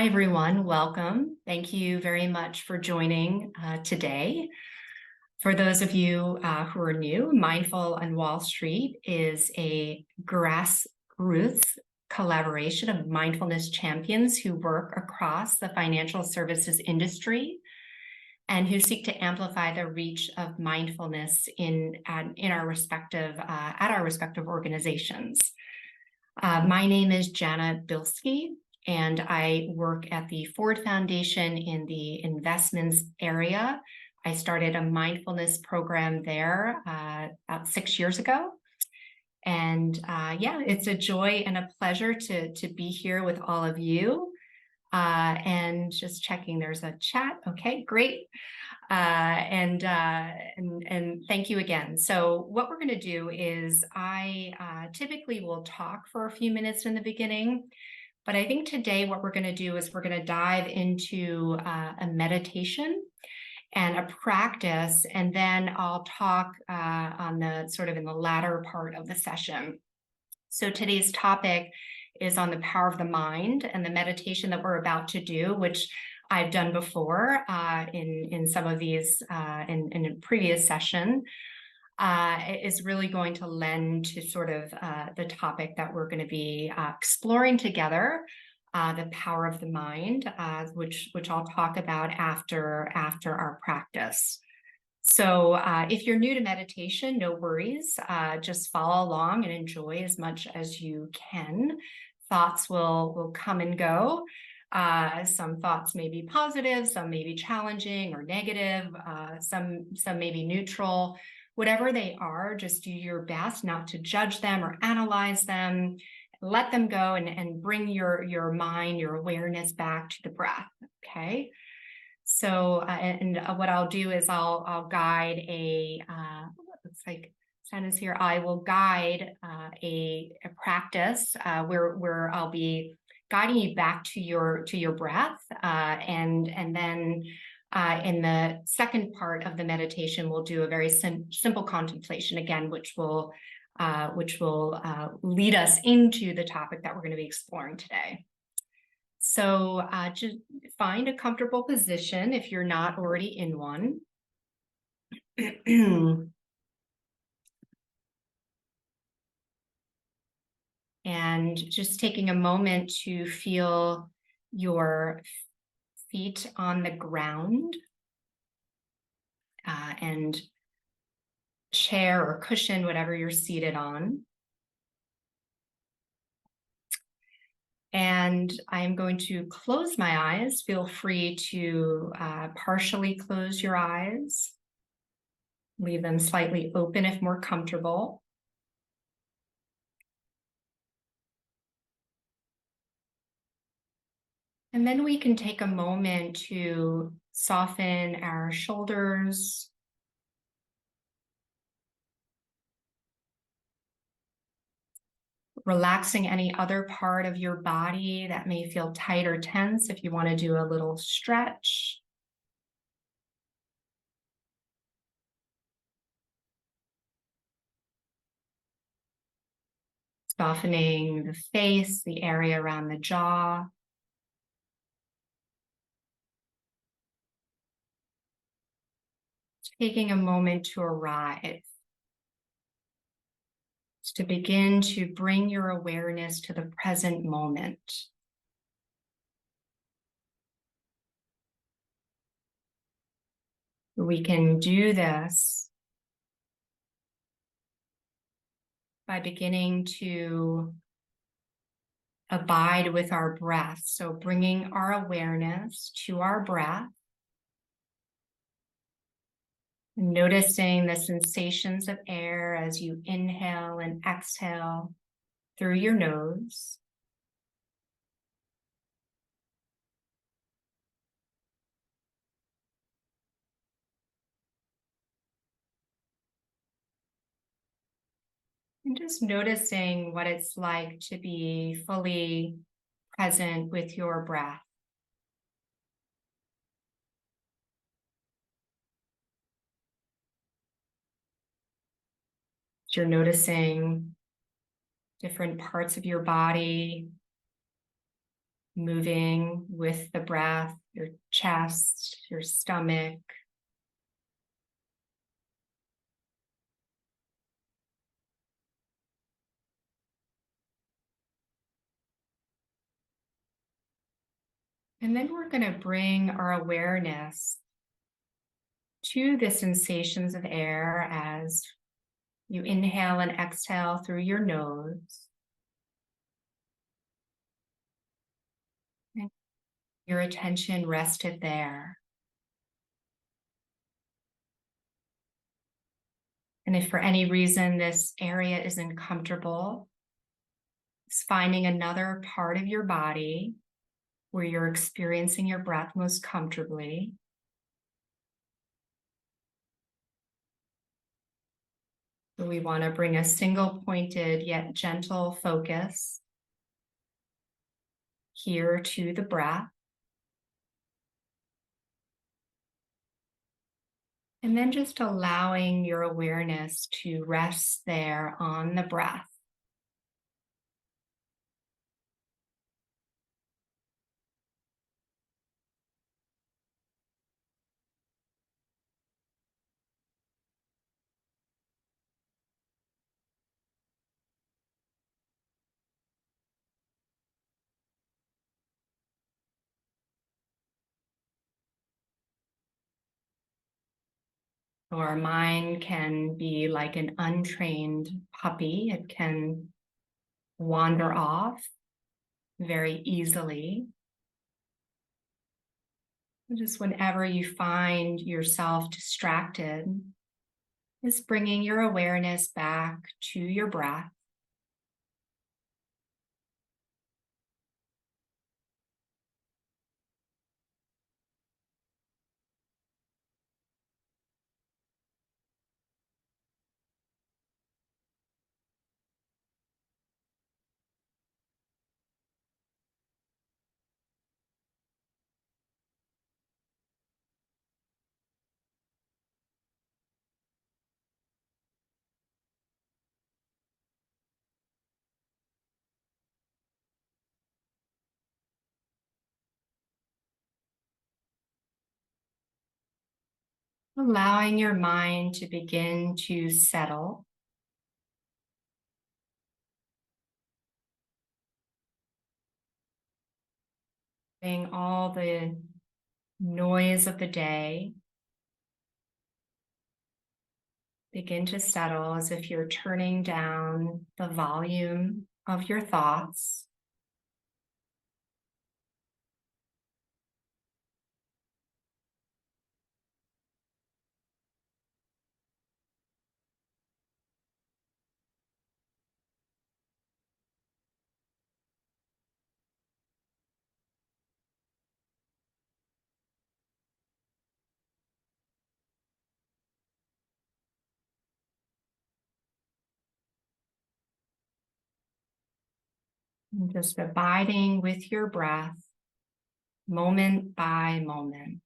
Hi, everyone. Welcome. Thank you very much for joining today. For those of you who are new, Mindful on Wall Street is a grassroots collaboration of mindfulness champions who work across the financial services industry and who seek to amplify the reach of mindfulness at our respective organizations. My name is Jana Bilski, and I work at the Ford Foundation in the investments area. I started a mindfulness program there about 6 years ago. And yeah, it's a joy and a pleasure to be here with all of you. And just checking, there's a chat. Okay, great. And thank you again. So what we're going to do is I typically will talk for a few minutes in the beginning, but I think today what we're going to do is we're going to dive into a meditation and a practice, and then I'll talk on the sort of in the latter part of the session. So today's topic is on the power of the mind, and the meditation that we're about to do, which I've done before in some of these in a previous session, is really going to lend to sort of the topic that we're going to be exploring together, the power of the mind, which I'll talk about after our practice. So if you're new to meditation, no worries. Just follow along and enjoy as much as you can. Thoughts will come and go. Some thoughts may be positive, some may be challenging or negative, some may be neutral. Whatever they are, just do your best not to judge them or analyze them. Let them go and bring your mind, your awareness back to the breath, okay? So, what I'll do is I'll guide looks like Santa's here. I will guide a practice where I'll be guiding you back to your breath, and then in the second part of the meditation, we'll do a very simple contemplation again, which will lead us into the topic that we're going to be exploring today. So just find a comfortable position if you're not already in one. And just taking a moment to feel your feet on the ground, and chair or cushion, whatever you're seated on. And I'm going to close my eyes. Feel free to partially close your eyes. Leave them slightly open if more comfortable. And then we can take a moment to soften our shoulders, relaxing any other part of your body that may feel tight or tense if you want to do a little stretch. Softening the face, the area around the jaw. Taking a moment to arrive, to begin to bring your awareness to the present moment. We can do this by beginning to abide with our breath. So bringing our awareness to our breath, noticing the sensations of air as you inhale and exhale through your nose. And just noticing what it's like to be fully present with your breath. You're noticing different parts of your body, moving with the breath, your chest, your stomach. And then we're going to bring our awareness to the sensations of air as you inhale and exhale through your nose. And your attention rested there. And if for any reason this area isn't comfortable, it's finding another part of your body where you're experiencing your breath most comfortably. So we want to bring a single pointed yet gentle focus here to the breath. And then just allowing your awareness to rest there on the breath. So our mind can be like an untrained puppy. It can wander off very easily. Just whenever you find yourself distracted, is bringing your awareness back to your breath. Allowing your mind to begin to settle. Letting all the noise of the day begin to settle as if you're turning down the volume of your thoughts. And just abiding with your breath, moment by moment.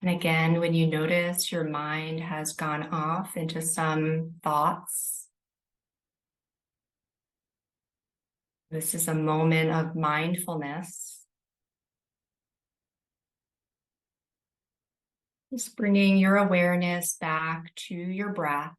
And again, when you notice your mind has gone off into some thoughts, this is a moment of mindfulness. Just bringing your awareness back to your breath.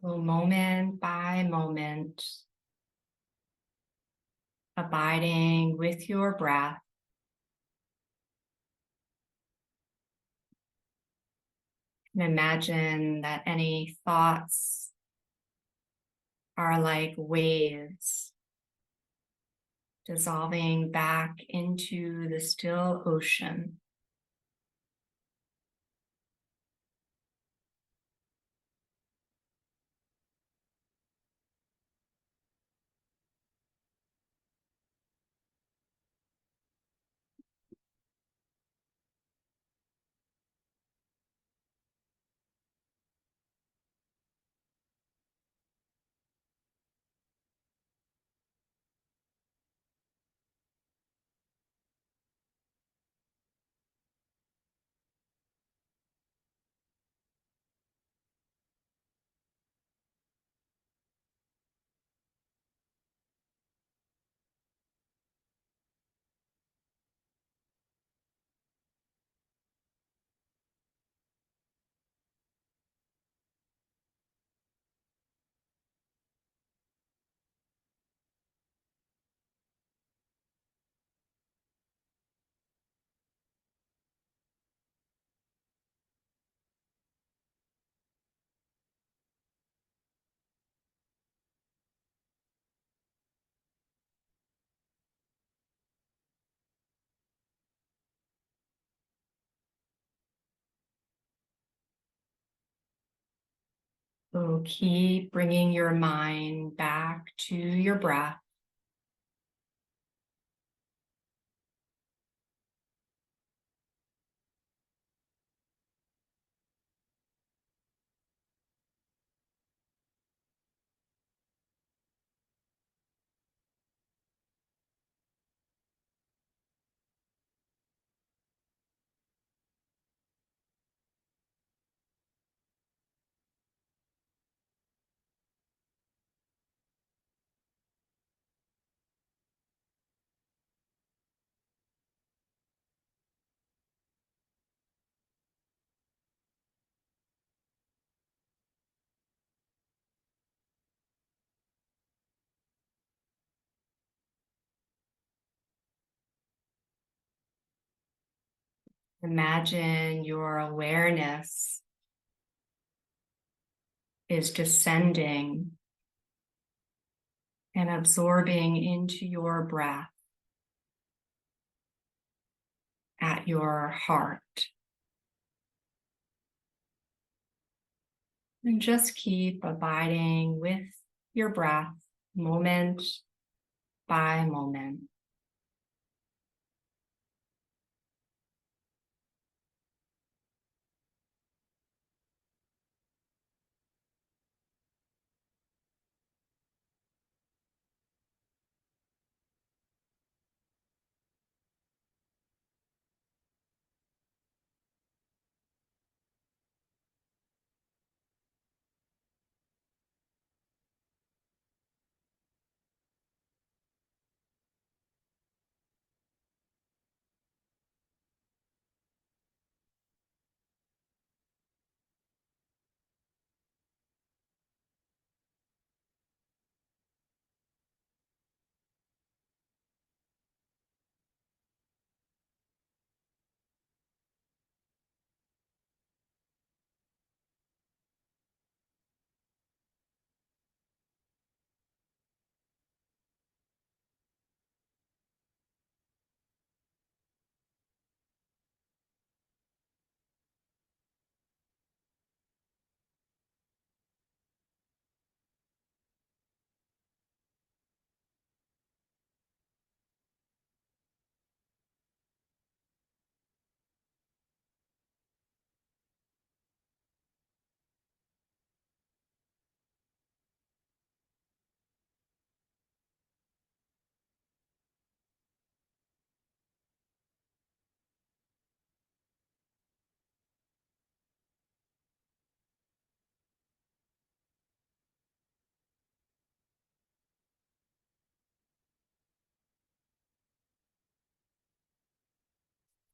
So moment by moment, abiding with your breath. And imagine that any thoughts are like waves dissolving back into the still ocean. So keep bringing your mind back to your breath. Imagine your awareness is descending and absorbing into your breath at your heart. And just keep abiding with your breath moment by moment.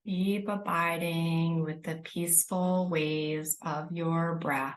Keep abiding with the peaceful waves of your breath.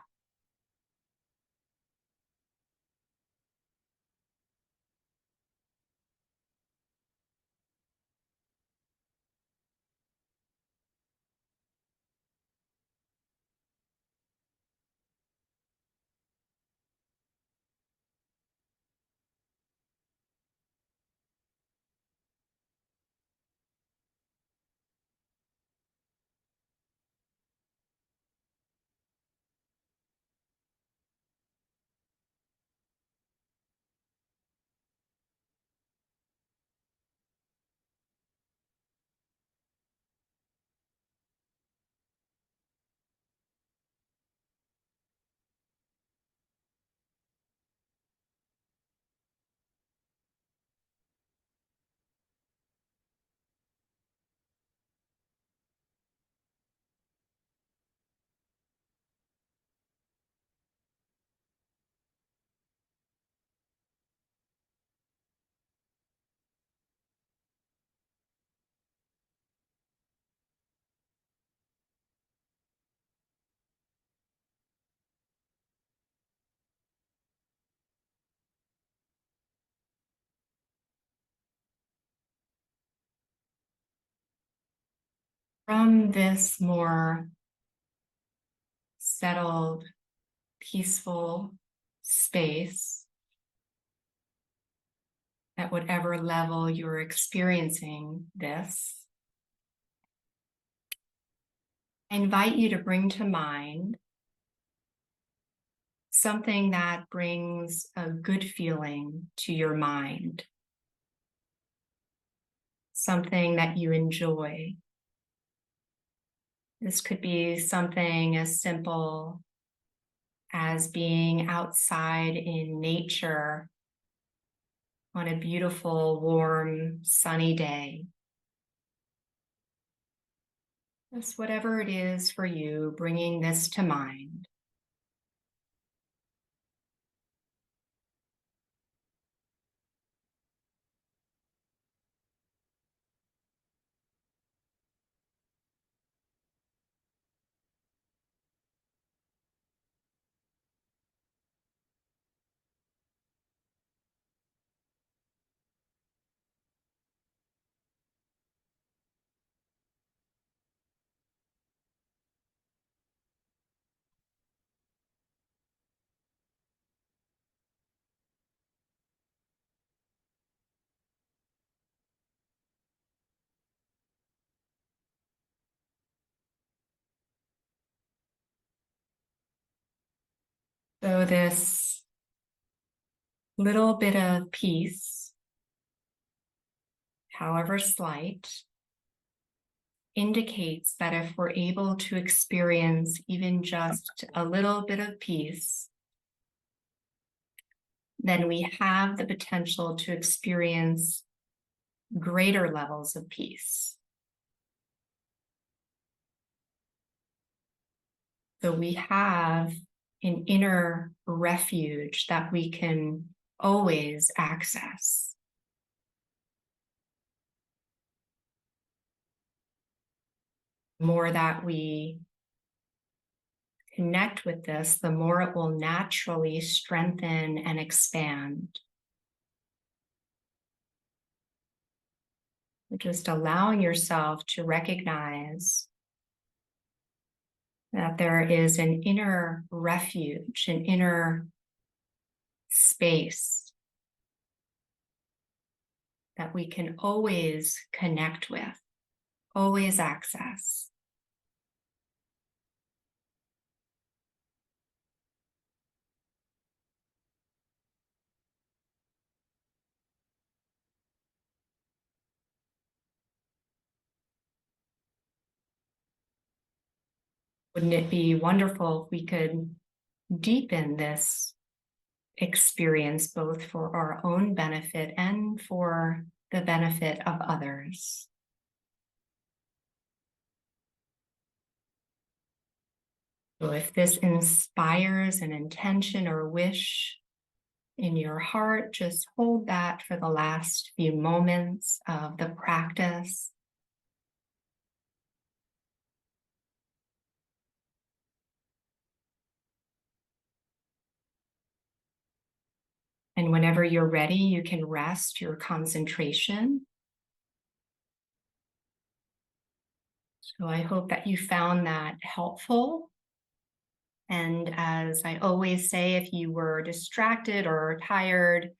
From this more settled, peaceful space, at whatever level you're experiencing this, I invite you to bring to mind something that brings a good feeling to your mind, something that you enjoy. This could be something as simple as being outside in nature on a beautiful, warm, sunny day. Just whatever it is for you, bringing this to mind. So this little bit of peace, however slight, indicates that if we're able to experience even just a little bit of peace, then we have the potential to experience greater levels of peace. So we have an inner refuge that we can always access. The more that we connect with this, the more it will naturally strengthen and expand. Just allowing yourself to recognize that there is an inner refuge, an inner space that we can always connect with, always access. Wouldn't it be wonderful if we could deepen this experience both for our own benefit and for the benefit of others? So if this inspires an intention or wish in your heart, just hold that for the last few moments of the practice. And whenever you're ready, you can rest your concentration. So I hope that you found that helpful. And as I always say, if you were distracted or tired,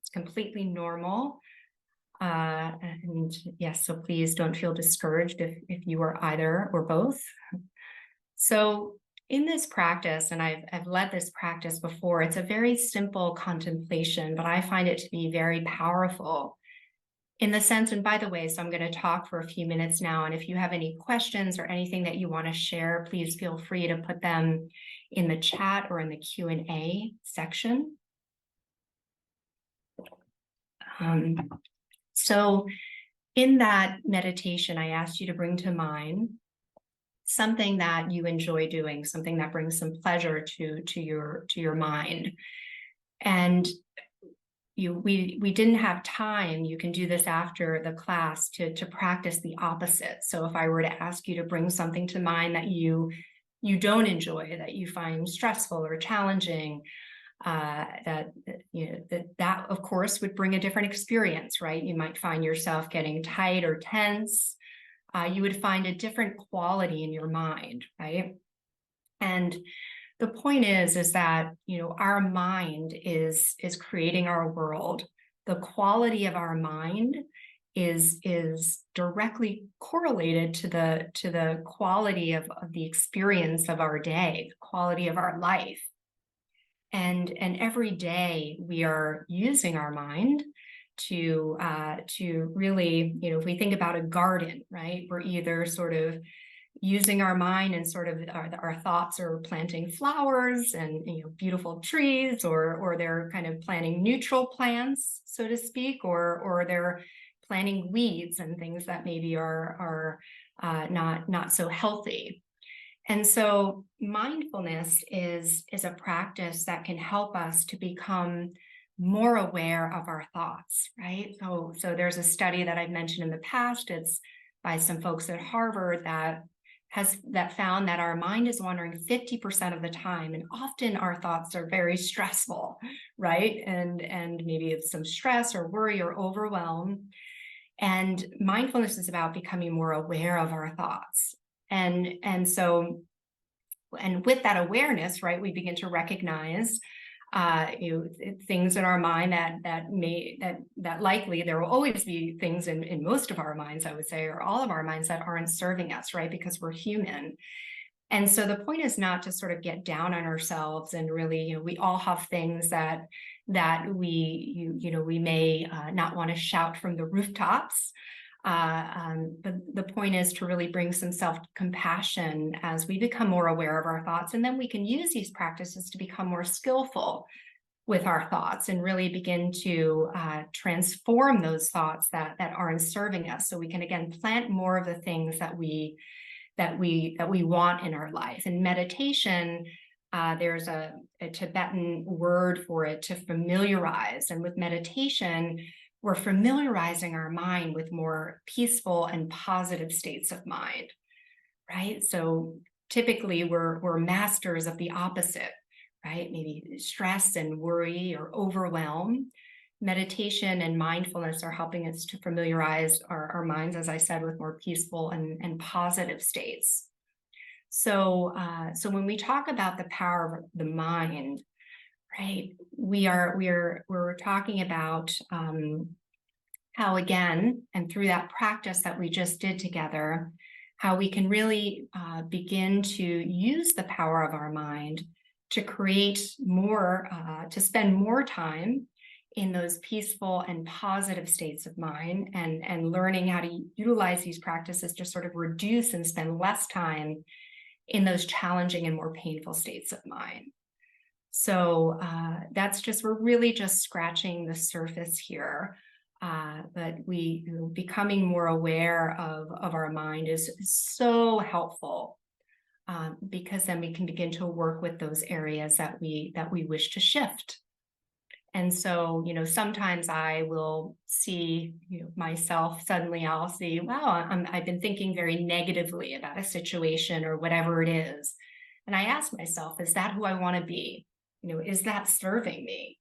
it's completely normal. And yes, so please don't feel discouraged if you are either or both. So in this practice, and I've led this practice before, it's a very simple contemplation, but I find it to be very powerful in the sense, and by the way, so I'm going to talk for a few minutes now, and if you have any questions or anything that you want to share, please feel free to put them in the chat or in the Q&A section. So in that meditation, I asked you to bring to mind something that you enjoy doing, something that brings some pleasure to your mind. And we didn't have time. You can do this after the class to practice the opposite. So if I were to ask you to bring something to mind that you don't enjoy, that you find stressful or challenging, that of course would bring a different experience, right? You might find yourself getting tight or tense. you would find a different quality in your mind, right? And the point is that, our mind is creating our world. The quality of our mind is directly correlated to the quality of the experience of our day, the quality of our life. And every day we are using our mind to really, if we think about a garden, right? We're either sort of using our mind and sort of our thoughts are planting flowers and beautiful trees, or they're kind of planting neutral plants, so to speak, or they're planting weeds and things that maybe are not so healthy. And so mindfulness is a practice that can help us to become more aware of our thoughts, right? So there's a study that I've mentioned in the past. It's by some folks at Harvard that found that our mind is wandering 50% of the time, and often our thoughts are very stressful, right? And maybe it's some stress or worry or overwhelm. And mindfulness is about becoming more aware of our thoughts. And so with that awareness, right, we begin to recognize things in our mind that likely there will always be things in most of our minds, I would say, or all of our minds, that aren't serving us, right? Because we're human. And so the point is not to sort of get down on ourselves, and really, we all have things that we may not want to shout from the rooftops. But the point is to really bring some self-compassion as we become more aware of our thoughts, and then we can use these practices to become more skillful with our thoughts and really begin to transform those thoughts that aren't serving us, so we can again plant more of the things that we want in our life. In meditation, there's a Tibetan word for it, to familiarize. And with meditation, we're familiarizing our mind with more peaceful and positive states of mind, right? So typically we're masters of the opposite, right? Maybe stress and worry or overwhelm. Meditation and mindfulness are helping us to familiarize our minds, as I said, with more peaceful and positive states. So when we talk about the power of the mind, right, we're talking about how, again, and through that practice that we just did together, how we can really begin to use the power of our mind to create more, to spend more time in those peaceful and positive states of mind, and learning how to utilize these practices to sort of reduce and spend less time in those challenging and more painful states of mind. So we're really just scratching the surface here. But becoming more aware of our mind is so helpful, because then we can begin to work with those areas that we wish to shift. And so, sometimes I will see, myself, suddenly I'll see, wow, I've been thinking very negatively about a situation or whatever it is. And I ask myself, is that who I want to be? Is that serving me?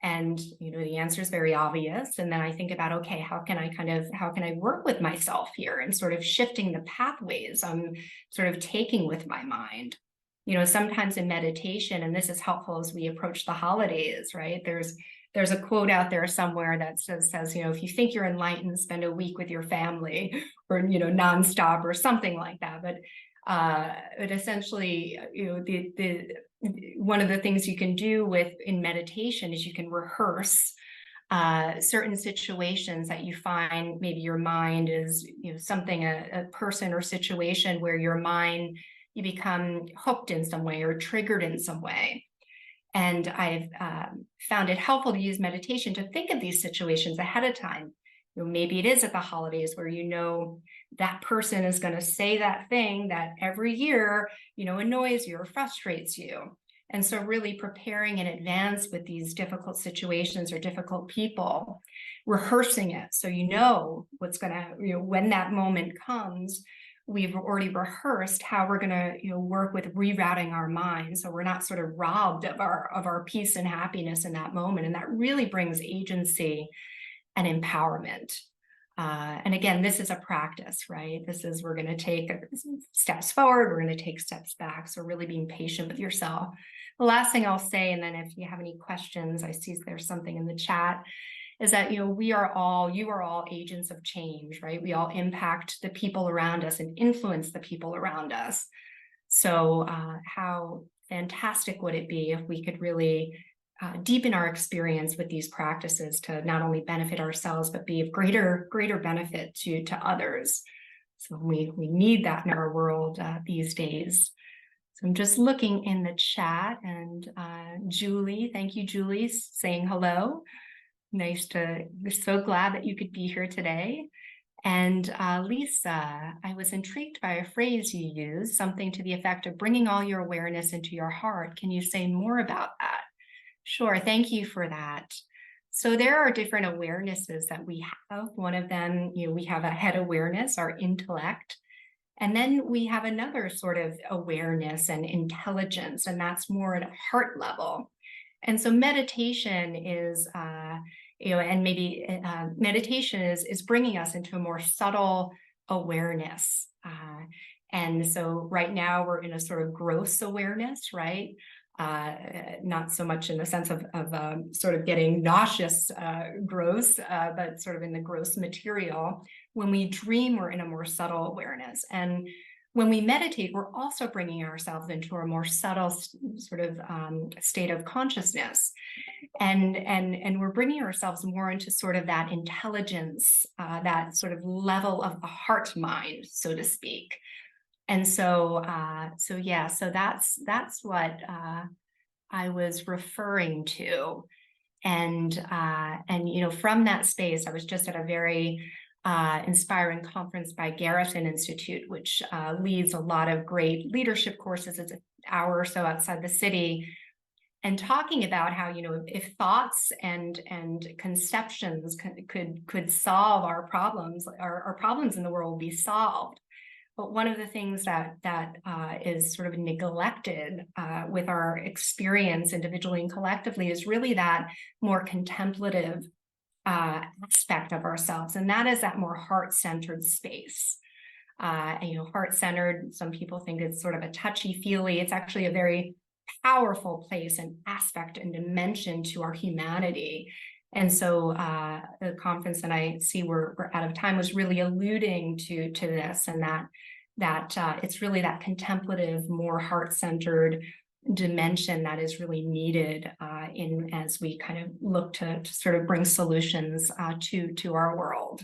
And, the answer is very obvious. And then I think about, okay, how can I work with myself here, and sort of shifting the pathways I'm sort of taking with my mind. Sometimes in meditation, and this is helpful as we approach the holidays, right? There's a quote out there somewhere that says, if you think you're enlightened, spend a week with your family, or, nonstop, or something like that. But essentially, one of the things you can do in meditation is you can rehearse certain situations that you find maybe your mind is, something, a person or situation where your mind, you become hooked in some way or triggered in some way. And I've found it helpful to use meditation to think of these situations ahead of time. Maybe it is at the holidays where that person is going to say that thing that every year, annoys you or frustrates you. And so really preparing in advance with these difficult situations or difficult people, rehearsing it so what's going to, when that moment comes, we've already rehearsed how we're going to work with rerouting our mind, so we're not sort of robbed of our peace and happiness in that moment. And that really brings agency and empowerment. And again, this is a practice, right? We're going to take steps forward, we're going to take steps back. So really being patient with yourself. The last thing I'll say, and then if you have any questions, I see there's something in the chat, is that, you are all agents of change, right? We all impact the people around us and influence the people around us. So how fantastic would it be if we could really deepen our experience with these practices to not only benefit ourselves, but be of greater benefit to others. So we need that in our world these days. So I'm just looking in the chat, and Julie, thank you, Julie, saying hello. We're so glad that you could be here today. And Lisa, I was intrigued by a phrase you used, something to the effect of bringing all your awareness into your heart. Can you say more about that? Sure, thank you for that. So there are different awarenesses that we have. One of them, we have a head awareness, our intellect. And then we have another sort of awareness and intelligence, and that's more at a heart level. And so meditation is, and maybe meditation is bringing us into a more subtle awareness. And so right now we're in a sort of gross awareness, right? Not so much in the sense of sort of getting nauseous gross, but sort of in the gross material. When we dream, we're in a more subtle awareness. And when we meditate, we're also bringing ourselves into a more subtle sort of state of consciousness. And we're bringing ourselves more into sort of that intelligence, that sort of level of the heart mind, so to speak. And so that's what I was referring to. And from that space, I was just at a very inspiring conference by Garrison Institute, which leads a lot of great leadership courses. It's an hour or so outside the city, and talking about how, if thoughts and conceptions could solve our problems, our problems in the world will be solved. But one of the things that is sort of neglected with our experience individually and collectively is really that more contemplative aspect of ourselves. And that is that more heart-centered space. Heart-centered, some people think it's sort of a touchy-feely. It's actually a very powerful place and aspect and dimension to our humanity. And so the conference, and I see we're out of time, was really alluding to this, and that it's really that contemplative, more heart-centered dimension that is really needed as we kind of look to sort of bring solutions to our world.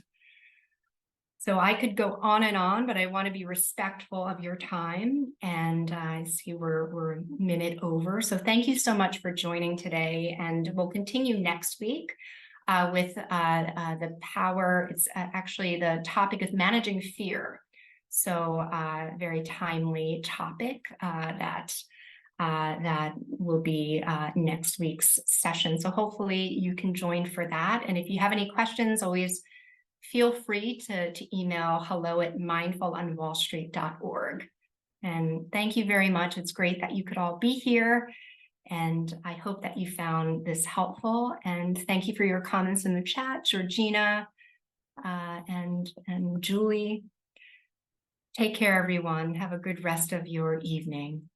So I could go on and on, but I want to be respectful of your time. And I see we're a minute over. So thank you so much for joining today. And we'll continue next week with the power. It's actually the topic is managing fear. So very timely topic that will be next week's session. So hopefully you can join for that. And if you have any questions, always feel free to email hello@mindfulonwallstreet.org. And thank you very much. It's great that you could all be here. And I hope that you found this helpful. And thank you for your comments in the chat, Georgina and Julie. Take care, everyone. Have a good rest of your evening.